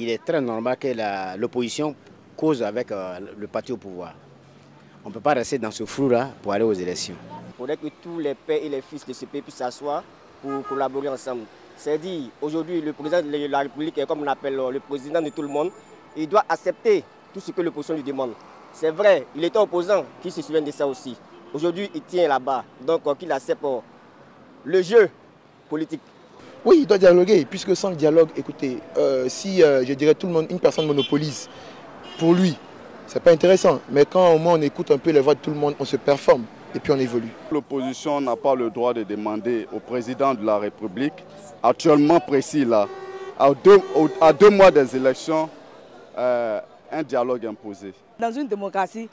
il est très normal que l'opposition cause avec le parti au pouvoir. On ne peut pas rester dans ce flou-là pour aller aux élections. Il faudrait que tous les pères et les fils de ce pays puissent s'asseoir pour collaborer ensemble. C'est-à-dire, aujourd'hui, le président de la République, comme on l'appelle le président de tout le monde, il doit accepter tout ce que l'opposition lui demande. C'est vrai, il était opposant, qui se souvient de ça aussi. Aujourd'hui, il tient là-bas, donc qu'il accepte le jeu politique. Oui, il doit dialoguer, puisque sans le dialogue, écoutez, si je dirais tout le monde, une personne monopolise, pour lui, c'est pas intéressant. Mais quand au moins on écoute un peu les voix de tout le monde, on se performe et puis on évolue. L'opposition n'a pas le droit de demander au président de la République, actuellement précis là, à deux mois des élections, un dialogue imposé. Dans une démocratie,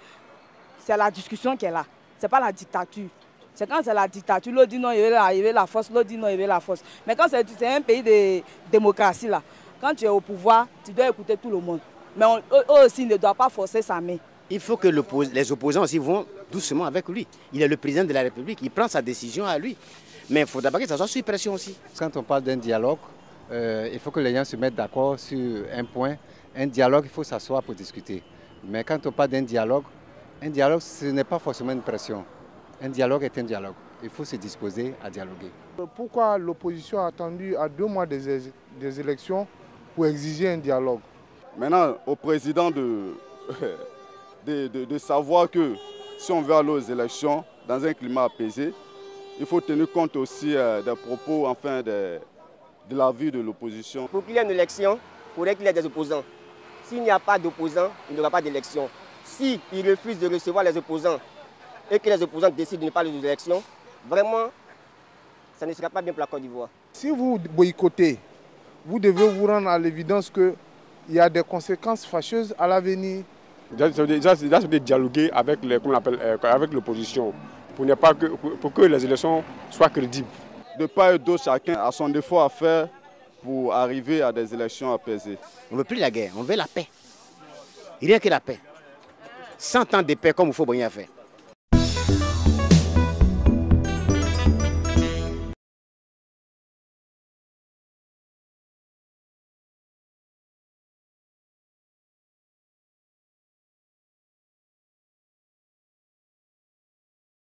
c'est la discussion qui est là, ce n'est pas la dictature. C'est quand c'est la dictature, l'autre dit non, il veut la force, l'autre dit non, il veut la force. Mais quand c'est un pays de démocratie, là, quand tu es au pouvoir, tu dois écouter tout le monde. Mais eux aussi ne doivent pas forcer sa main. Il faut que les opposants aussi vont doucement avec lui. Il est le président de la République, il prend sa décision à lui. Mais il faut d'abord que ça soit sous pression aussi. Quand on parle d'un dialogue, il faut que les gens se mettent d'accord sur un point. Un dialogue, il faut s'asseoir pour discuter. Mais quand on parle d'un dialogue, ce n'est pas forcément une pression. Un dialogue est un dialogue. Il faut se disposer à dialoguer. Pourquoi l'opposition a attendu à 2 mois des élections pour exiger un dialogue? Maintenant, au président de savoir que si on veut aller aux élections dans un climat apaisé, il faut tenir compte aussi des propos, enfin, de la vie de l'opposition. Pour qu'il y ait une élection, il faudrait qu'il y ait des opposants. S'il n'y a pas d'opposants, il n'y aura pas d'élection. S'il refuse de recevoir les opposants et que les opposants décident de ne pas aller aux élections, vraiment, ça ne sera pas bien pour la Côte d'Ivoire. Si vous boycottez, vous devez vous rendre à l'évidence qu'il y a des conséquences fâcheuses à l'avenir. C'est de dialoguer avec l'opposition pour que les élections soient crédibles. De part et d'autre, chacun a son défaut à faire pour arriver à des élections apaisées. On ne veut plus la guerre, on veut la paix. Rien que la paix. 100 ans de paix comme il faut bien faire.